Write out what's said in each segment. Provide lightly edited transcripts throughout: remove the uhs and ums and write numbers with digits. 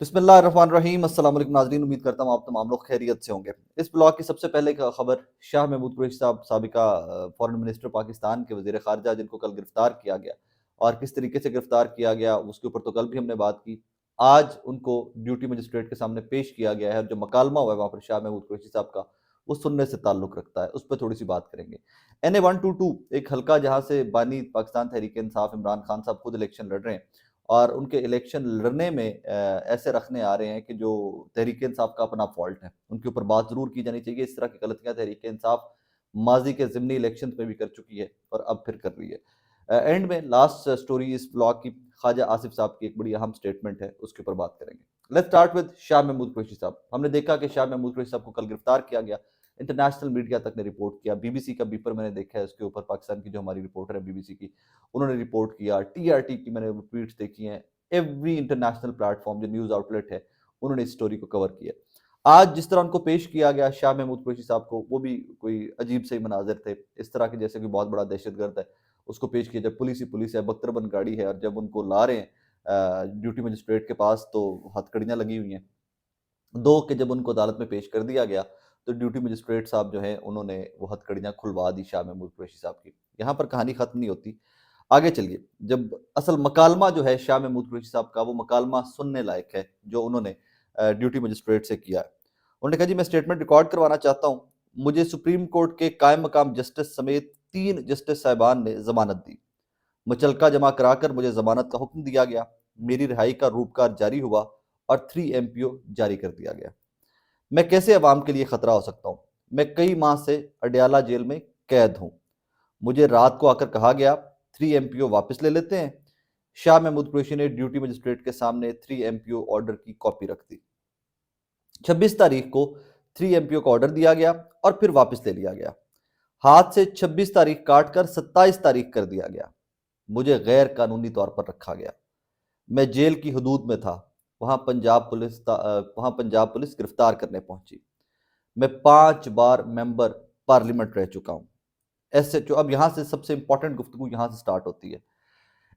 بسم اللہ الرحمن الرحیم۔ السلام علیکم ناظرین، امید کرتا ہوں آپ تمام لوگ خیریت سے ہوں گے۔ اس بلاگ کی سب سے پہلے کا خبر شاہ محمود قریشی صاحب، سابقہ فارن منسٹر پاکستان کے وزیر خارجہ، جن کو کل گرفتار کیا گیا اور کس طریقے سے گرفتار کیا گیا اس کے اوپر تو کل بھی ہم نے بات کی۔ آج ان کو ڈیوٹی مجسٹریٹ کے سامنے پیش کیا گیا ہے، اور جو مکالمہ ہوا ہے وہاں پر شاہ محمود قریشی صاحب کا، وہ سننے سے تعلق رکھتا ہے، اس پہ تھوڑی سی بات کریں گے۔ NA 122 ایک حلقہ جہاں سے بانی پاکستان تحریک انصاف عمران خان صاحب خود الیکشن لڑ رہے ہیں، اور ان کے الیکشن لڑنے میں ایسے رکھنے آ رہے ہیں کہ جو تحریک انصاف کا اپنا فالٹ ہے، ان کے اوپر بات ضرور کی جانی چاہیے۔ اس طرح کی غلطیاں تحریک انصاف ماضی کے ضمنی الیکشن میں بھی کر چکی ہے اور اب پھر کر رہی ہے۔ اینڈ میں لاسٹ سٹوری اس بلاگ کی خواجہ آصف صاحب کی ایک بڑی اہم سٹیٹمنٹ ہے، اس کے اوپر بات کریں گے۔ Let's start with Shah Mahmood Qureshi صاحب۔ ہم نے دیکھا کہ شاہ محمود قریشی صاحب کو کل گرفتار کیا گیا، انٹرنیشنل میڈیا تک نے رپورٹ کیا، BBC کا بیپر میں نے دیکھا ہے، اس کے اوپر پاکستان کی جو ہماری رپورٹر ہے BBC کی، انہوں نے رپورٹ کیا، TRT کی میں نے ٹویٹس دیکھی ہیں، ایوری انٹرنیشنل پلیٹ فارم جو نیوز آؤٹ لیٹ ہے انہوں نے اس سٹوری کو کور کیا۔ آج جس طرح ان کو پیش کیا گیا شاہ محمود قریشی صاحب کو، وہ بھی کوئی عجیب سے مناظر تھے، اس طرح کے جیسے کہ بہت بڑا دہشت گرد ہے اس کو پیش کیا، جب پولیس ہی پولیس ہے، بختربند گاڑی ہے، اور جب ان کو لا رہے ہیں ڈیوٹی مجسٹریٹ کے پاس تو ہتھ کڑیاں لگی ہوئی ہیں۔ دو کہ جب ان کو عدالت میں پیش کر دیا گیا تو ڈیوٹی مجسٹریٹ صاحب جو ہیں انہوں نے وہ ہتھ کڑیاں کھلوا دی شاہ محمود قریشی صاحب کی۔ یہاں پر کہانی ختم نہیں ہوتی، آگے چلیے۔ جب اصل مکالمہ جو ہے شاہ محمود قریشی صاحب کا، وہ مکالمہ سننے لائق ہے جو انہوں نے ڈیوٹی مجسٹریٹ سے کیا ہے۔ انہوں نے کہا، جی میں سٹیٹمنٹ ریکارڈ کروانا چاہتا ہوں، مجھے سپریم کورٹ کے قائم مقام جسٹس سمیت 3 جسٹس صاحبان نے ضمانت دی، مچلکہ جمع کرا کر مجھے ضمانت کا حکم دیا گیا، میری رہائی کا روپکار جاری ہوا اور 3 MPO جاری کر دیا گیا۔ میں کیسے عوام کے لیے خطرہ ہو سکتا ہوں؟ میں کئی ماہ سے اڈیالہ جیل میں قید ہوں، مجھے رات کو آ کر کہا گیا 3 MPO واپس لے لیتے ہیں۔ شاہ محمود قریشی نے ڈیوٹی مجسٹریٹ کے سامنے 3 MPO آرڈر کی کاپی رکھ دی۔ 26 تاریخ کو 3 MPO کا آرڈر دیا گیا اور پھر واپس لے لیا گیا۔ ہاتھ سے 26 تاریخ کاٹ کر 27 تاریخ کر دیا گیا۔ مجھے غیر قانونی طور پر رکھا گیا۔ میں جیل کی حدود میں تھا، وہاں پنجاب پولیس گرفتار کرنے پہنچی۔ میں 5 بار ممبر پارلیمنٹ رہ چکا ہوں۔ SHO، اب یہاں سے سب سے امپورٹنٹ گفتگو یہاں سے سٹارٹ ہوتی ہے۔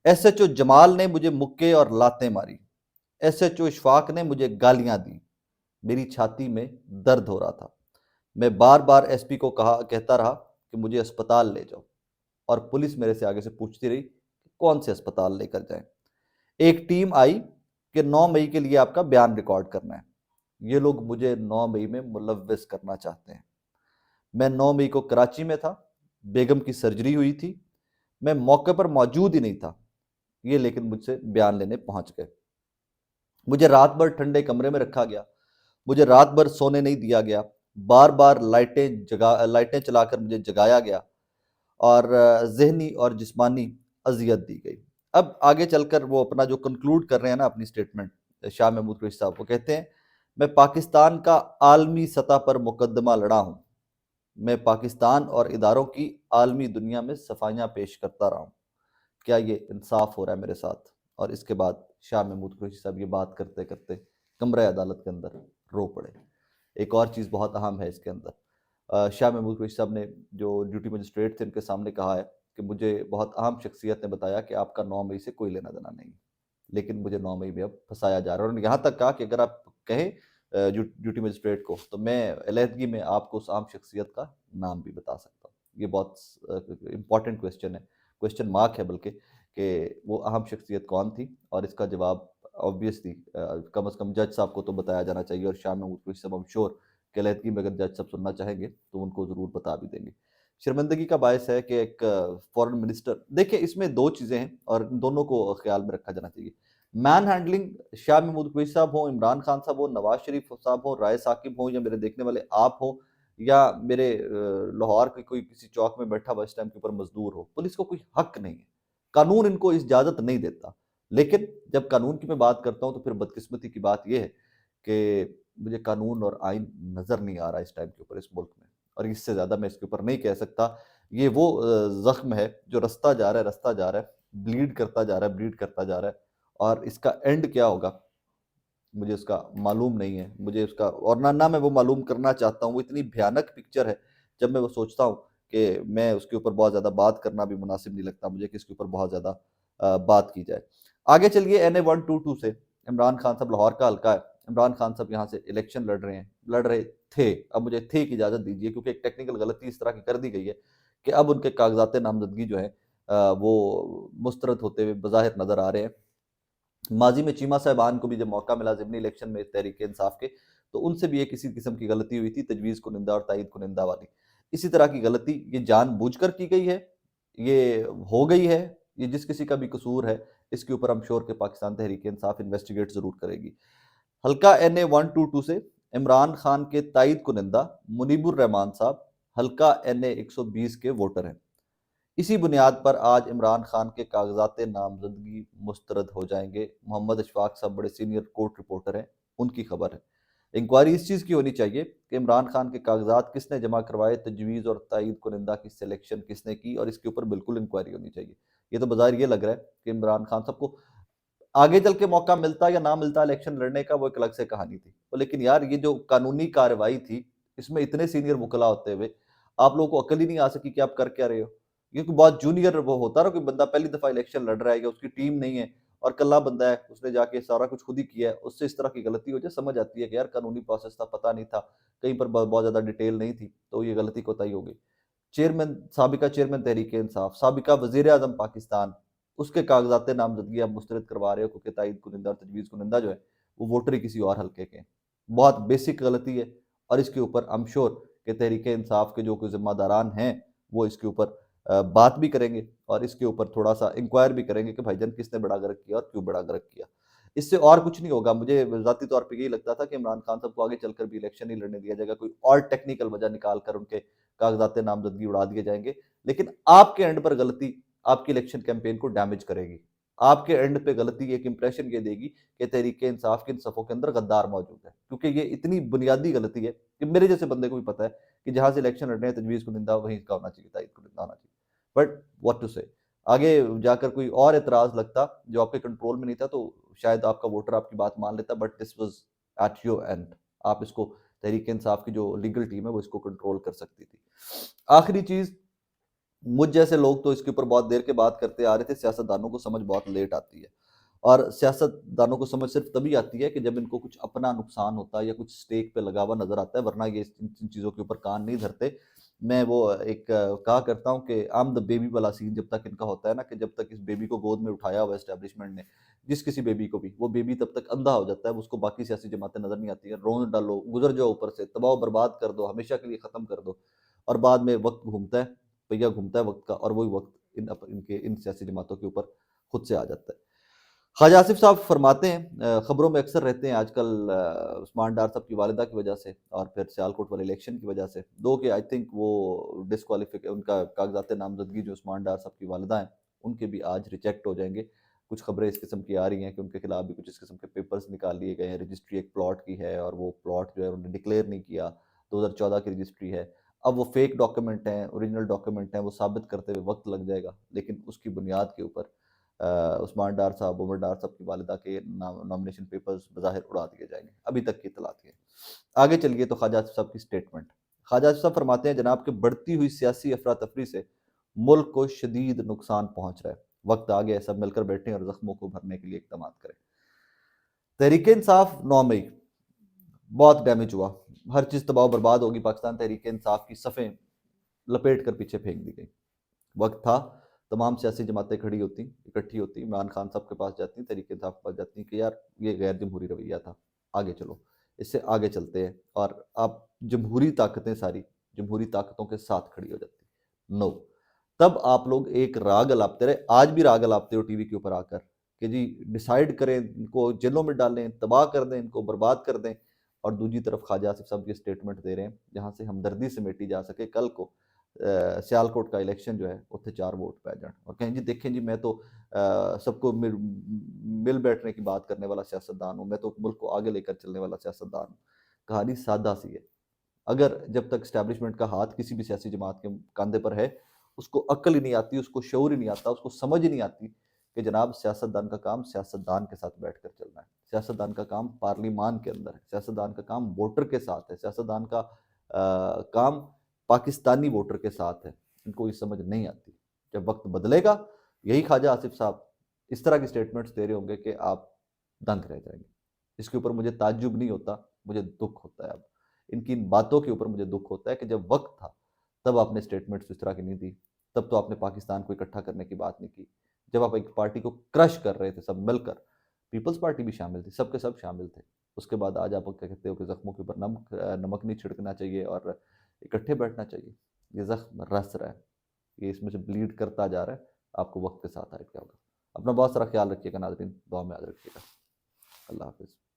SHO جمال نے مجھے مکے اور لاتیں ماری، SHO اشفاق نے مجھے گالیاں دی، میری چھاتی میں درد ہو رہا تھا، میں بار بار SP کو کہتا رہا کہ مجھے اسپتال لے جاؤ، اور پولیس میرے سے آگے سے پوچھتی رہی کہ کون سے اسپتال لے کر جائیں۔ ایک ٹیم آئی کہ 9 مئی کے لیے آپ کا بیان ریکارڈ کرنا ہے۔ یہ لوگ مجھے 9 مئی میں ملوث کرنا چاہتے ہیں۔ میں 9 مئی کو کراچی میں تھا، بیگم کی سرجری ہوئی تھی، میں موقع پر موجود ہی نہیں تھا، یہ لیکن مجھ سے بیان لینے پہنچ گئے۔ مجھے رات بھر ٹھنڈے کمرے میں رکھا گیا، مجھے رات بھر سونے نہیں دیا گیا، بار بار لائٹیں چلا کر مجھے جگایا گیا، اور ذہنی اور جسمانی اذیت دی گئی۔ اب آگے چل کر وہ اپنا جو کنکلوڈ کر رہے ہیں نا اپنی سٹیٹمنٹ، شاہ محمود قریشی صاحب، وہ کہتے ہیں، میں پاکستان کا عالمی سطح پر مقدمہ لڑا ہوں، میں پاکستان اور اداروں کی عالمی دنیا میں صفائیاں پیش کرتا رہا ہوں، کیا یہ انصاف ہو رہا ہے میرے ساتھ؟ اور اس کے بعد شاہ محمود قریشی صاحب یہ بات کرتے کرتے کمرہ عدالت کے اندر رو پڑے۔ ایک اور چیز بہت اہم ہے اس کے اندر، شاہ محمود قریشی صاحب نے جو ڈیوٹی مجسٹریٹ تھے ان کے سامنے کہا ہے کہ مجھے بہت اہم شخصیت نے بتایا کہ آپ کا 9 مئی سے کوئی لینا دینا نہیں، لیکن مجھے 9 مئی میں اب پھنسایا جا رہا ہے۔ اور یہاں تک کہا کہ اگر آپ کہیں ڈیوٹی مجسٹریٹ کو تو میں علیحدگی میں آپ کو اس عام شخصیت کا نام بھی بتا سکتا ہوں۔ یہ بہت امپورٹنٹ کویسچن ہے، کویسچن مارک ہے بلکہ، کہ وہ اہم شخصیت کون تھی، اور اس کا جواب آبویسلی کم از کم جج صاحب کو تو بتایا جانا چاہیے، اور شاہ محمود قریشی صاحب ہم شور کہ علیحدگی میں اگر جج صاحب سننا چاہیں گے تو ان کو ضرور بتا بھی دیں گے۔ شرمندگی کا باعث ہے کہ ایک فورن منسٹر، دیکھیں اس میں 2 چیزیں ہیں اور ان دونوں کو خیال میں رکھا جانا چاہیے۔ مین ہینڈلنگ شاہ محمود قریشی صاحب ہوں، عمران خان صاحب ہوں، نواز شریف صاحب ہوں، رائے ثاقب ہوں، یا میرے دیکھنے والے آپ ہوں، یا میرے لاہور کے کوئی کسی چوک میں بیٹھا ہوا اس ٹائم کے اوپر مزدور ہو، پولیس کو کوئی حق نہیں ہے، قانون ان کو اس اجازت نہیں دیتا۔ لیکن جب قانون کی میں بات کرتا ہوں تو پھر بدقسمتی کی بات یہ ہے کہ مجھے قانون اور آئین نظر نہیں آ رہا اس ٹائم کے اوپر اس ملک میں، اور اس سے زیادہ میں اس کے اوپر نہیں کہہ سکتا۔ یہ وہ زخم ہے جو رستہ جا رہا ہے، بلیڈ کرتا جا رہا ہے، اور اس کا اینڈ کیا ہوگا مجھے اس کا معلوم نہیں ہے، مجھے اس کا، اور نہ میں وہ معلوم کرنا چاہتا ہوں۔ وہ اتنی بھیانک پکچر ہے، جب میں وہ سوچتا ہوں کہ میں اس کے اوپر بہت زیادہ بات کرنا بھی مناسب نہیں لگتا مجھے کہ اس کے اوپر بہت زیادہ بات کی جائے۔ آگے چلیے NA 122 سے۔ عمران خان صاحب لاہور کا حلقہ ہے، عمران خان صاحب یہاں سے الیکشن لڑ رہے تھے، اب مجھے تھے کی اجازت دیجیے کیونکہ ایک ٹیکنیکل غلطی اس طرح کی کر دی گئی ہے کہ اب ان کے کاغذات نامزدگی جو ہیں وہ مسترد ہوتے ہوئے بظاہر نظر آ رہے ہیں۔ ماضی میں چیمہ صاحبان کو بھی جب موقع ملا ضمنی الیکشن میں تحریک انصاف کے، تو ان سے بھی ایک اسی قسم کی غلطی ہوئی تھی، تجویز کنندہ اور تائید کنندہ والی۔ اسی طرح کی غلطی یہ جان بوجھ کر کی گئی ہے، یہ ہو گئی ہے، یہ جس کسی کا بھی قصور ہے اس کے اوپر ہم شور کہ پاکستان تحریک انصاف انویسٹیگیٹ ضرور کرے گی۔ حلقہ NA 122 سے عمران خان کے تائید کنندہ منیب الرحمان صاحب حلقہ NA 120 کے ووٹر ہیں۔ اسی بنیاد پر آج عمران خان کے کاغذات نامزدگی مسترد ہو جائیں گے۔ محمد اشفاق صاحب بڑے سینئر کورٹ رپورٹر ہیں، ان کی خبر ہے۔ انکوائری اس چیز کی ہونی چاہیے کہ عمران خان کے کاغذات کس نے جمع کروائے، تجویز اور تائید کنندہ کی سلیکشن کس نے کی، اور اس کے اوپر بالکل انکوائری ہونی چاہیے۔ یہ تو بظاہر یہ لگ رہا ہے کہ عمران خان صاحب کو آگے چل کے موقع ملتا یا نہ ملتا الیکشن لڑنے کا، وہ ایک الگ سے کہانی تھی، لیکن یار یہ جو قانونی کارروائی تھی اس میں اتنے سینئر وکلا ہوتے ہوئے آپ لوگوں کو عقل ہی نہیں آ سکی کہ آپ کر کیا رہے ہو۔ کیونکہ بہت جونیئر وہ ہوتا نا، کوئی بندہ پہلی دفعہ الیکشن لڑ رہا ہے یا اس کی ٹیم نہیں ہے اور کلا بندہ ہے، اس نے جا کے سارا کچھ خود ہی کیا ہے، اس سے اس طرح کی غلطی ہو جائے، سمجھ آتی ہے کہ یار قانونی پروسیس تھا، پتہ نہیں تھا، کہیں پر بہت زیادہ ڈیٹیل نہیں تھی، تو یہ غلطی کوتاہی ہو گئی۔ سابقہ چیئرمین تحریک انصاف، سابقہ وزیر اعظم پاکستان، اس کے کاغذات نامزدگی آپ مسترد کروا رہے ہو کیونکہ تائید کنندہ اور تجویز کنندہ جو ہے وہ ووٹر ہی کسی اور حلقے کے ہیں۔ بہت بیسک غلطی ہے، اور اس کے اوپر I'm sure کہ تحریک انصاف کے جو کوئی ذمہ داران ہیں وہ اس کے اوپر بات بھی کریں گے اور اس کے اوپر تھوڑا سا انکوائر بھی کریں گے کہ بھائی جان کس نے بڑا غلط کیا اور کیوں بڑا غلط کیا۔ اس سے اور کچھ نہیں ہوگا۔ مجھے ذاتی طور پہ یہی لگتا تھا کہ عمران خان صاحب کو آگے چل کر بھی الیکشن نہیں لڑنے دیا جائے گا، کوئی اور ٹیکنیکل وجہ نکال کر ان کے کاغذات نامزدگی اڑا دیے جائیں گے، لیکن آپ کے اینڈ پر غلطی آپ کی الیکشن کیمپین کو ڈیمیج کرے گی۔ آپ کے اینڈ پہ غلطی ایک امپریشن یہ دے گی کہ تحریک انصاف کے ان صفوں کے اندر غدار موجود ہے، کیونکہ یہ اتنی بنیادی غلطی ہے کہ میرے جیسے بندے کو بھی پتا ہے کہ جہاں سے الیکشن لڑنے ہیں تجویز کنندہ وہیں کا ہونا چاہیے، تائید کنندہ ہونا چاہیے۔ بٹ واٹ ٹو سے، آگے جا کر کوئی اور اعتراض لگتا جو آپ کے کنٹرول میں نہیں تھا تو شاید آپ کا ووٹر آپ کی بات مان لیتا، but this was at your end. آپ اس کو تحریک انصاف کی جو لیگل ٹیم ہے وہ اس کو کنٹرول کر سکتی تھی۔ آخری چیز، مجھ جیسے لوگ تو اس کے اوپر بہت دیر کے بات کرتے آ رہے تھے، سیاستدانوں کو سمجھ بہت لیٹ آتی ہے، اور سیاستدانوں کو سمجھ صرف تبھی آتی ہے کہ جب ان کو کچھ اپنا نقصان ہوتا ہے یا کچھ سٹیک پہ لگا ہوا نظر آتا ہے، ورنہ یہ ان چیزوں کے اوپر کان نہیں دھرتے۔ میں وہ ایک کہا کرتا ہوں کہ آم دا بیبی والا سین جب تک ان کا ہوتا ہے نا، کہ جب تک اس بیبی کو گود میں اٹھایا ہوا اسٹیبلشمنٹ نے، جس کسی بیبی کو بھی، وہ بیبی تب تک اندھا ہو جاتا ہے، اس کو باقی سیاسی جماعتیں نظر نہیں آتی ہیں، روند ڈالو، گزر جاؤ اوپر سے، تباہ و برباد کر دو، ہمیشہ کے لیے ختم کر دو، اور بعد میں وقت گھومتا ہے، پہیہ گھومتا ہے وقت کا، اور وہی وقت ان سیاسی جماعتوں کے اوپر خود سے آ جاتا ہے۔ خواجہ آصف صاحب فرماتے ہیں، خبروں میں اکثر رہتے ہیں آج کل عثمان ڈار صاحب کی والدہ کی وجہ سے اور پھر سیالکوٹ والے الیکشن کی وجہ سے، دو کہ آئی تھنک وہ ان کا کاغذات نامزدگی جو عثمان ڈار صاحب کی والدہ ہیں ان کے بھی آج ریجیکٹ ہو جائیں گے۔ کچھ خبریں اس قسم کی آ رہی ہیں کہ ان کے خلاف بھی کچھ اس قسم کے پیپرز نکال لیے گئے ہیں، رجسٹری ایک پلاٹ کی ہے اور وہ پلاٹ جو ہے انہوں نے ڈکلیئر نہیں کیا، 2014 کی رجسٹری ہے، اب وہ فیک ڈاکیومنٹ ہیں، اوریجنل ڈاکیومنٹ ہیں، وہ ثابت کرتے ہوئے وقت لگ جائے گا، لیکن اس کی بنیاد کے اوپر عثمان ڈار صاحب، عمر ڈار صاحب کی والدہ کے نامنیشن پیپرز بظاہر اڑا دیے جائیں گے، ابھی تک کی اطلاعات ہیں۔ آگے چلیے تو خواجہ آصف صاحب کی سٹیٹمنٹ۔ خواجہ آصف صاحب فرماتے ہیں، جناب کہ بڑھتی ہوئی سیاسی افراتفری سے ملک کو شدید نقصان پہنچ رہا ہے، وقت آ گیا ہے سب مل کر بیٹھیں اور زخموں کو بھرنے کے لیے اقدامات کریں۔ تحریک انصاف 9 مئی بہت ڈیمیج ہوا، ہر چیز تباہ و برباد ہوگی، پاکستان تحریک انصاف کی صفیں لپیٹ کر پیچھے پھینک دی گئی۔ وقت تھا تمام سیاسی جماعتیں کھڑی ہوتی، اکٹھی ہوتی، عمران خان صاحب کے پاس جاتی، تحریک انصاف کے پاس جاتی کہ یار یہ غیر جمہوری رویہ تھا، آگے چلو، اس سے آگے چلتے ہیں، اور اب جمہوری طاقتیں ساری جمہوری طاقتوں کے ساتھ کھڑی ہو جاتی۔ نو، تب آپ لوگ ایک راگ الاپتے رہے، آج بھی راگ الاپتے ہو ٹی وی کے اوپر آ کر کہ جی ڈیسائیڈ کریں، ان کو جیلوں میں ڈالیں، تباہ کر دیں، ان کو برباد کر دیں، اور دوسری طرف خواجہ آصف صاحب یہ سٹیٹمنٹ دے رہے ہیں جہاں سے ہمدردی سمیٹی جا سکے، کل کو سیالکوٹ کا الیکشن جو ہے اتنے 4 ووٹ پہ جان اور کہیں جی دیکھیں جی میں تو سب کو مل بیٹھنے کی بات کرنے والا سیاستدان ہوں، میں تو ملک کو آگے لے کر چلنے والا سیاستدان ہوں۔ کہانی سادہ سی ہے، اگر جب تک اسٹیبلشمنٹ کا ہاتھ کسی بھی سیاسی جماعت کے کاندھے پر ہے، اس کو عقل ہی نہیں آتی، اس کو شعور ہی نہیں آتا، اس کو سمجھ ہی نہیں آتی کہ جناب سیاستدان کا کام سیاستدان کے ساتھ بیٹھ کر چلنا ہے، سیاستدان کا کام پارلیمان کے اندر ہے، سیاستدان کا کام ووٹر کے ساتھ ہے، سیاستدان کا کام پاکستانی ووٹر کے ساتھ ہے۔ ان کو یہ سمجھ نہیں آتی۔ جب وقت بدلے گا، یہی خواجہ آصف صاحب اس طرح کی سٹیٹمنٹس دے رہے ہوں گے کہ آپ دنگ رہ جائیں گے۔ اس کے اوپر مجھے تعجب نہیں ہوتا، مجھے دکھ ہوتا ہے اب۔ ان کی ان باتوں کے اوپر مجھے دکھ ہوتا ہے کہ جب وقت تھا تب آپ نے اسٹیٹمنٹس اس طرح کی نہیں دی، تب تو آپ نے پاکستان کو اکٹھا کرنے کی بات نہیں کی۔ جب آپ ایک پارٹی کو کرش کر رہے تھے سب مل کر، پیپلز پارٹی بھی شامل تھی، سب کے سب شامل تھے، اس کے بعد آج آپ کیا کہتے ہو کہ زخموں کے اوپر نمک نہیں چھڑکنا چاہیے اور اکٹھے بیٹھنا چاہیے۔ یہ زخم رس رہا ہے، یہ اس میں سے بلیڈ کرتا جا رہا ہے، آپ کو وقت کے ساتھ آئے کیا ہوگا۔ اپنا بہت سارا خیال رکھیے گا ناظرین، دعا میں یاد رکھیے گا۔ اللہ حافظ۔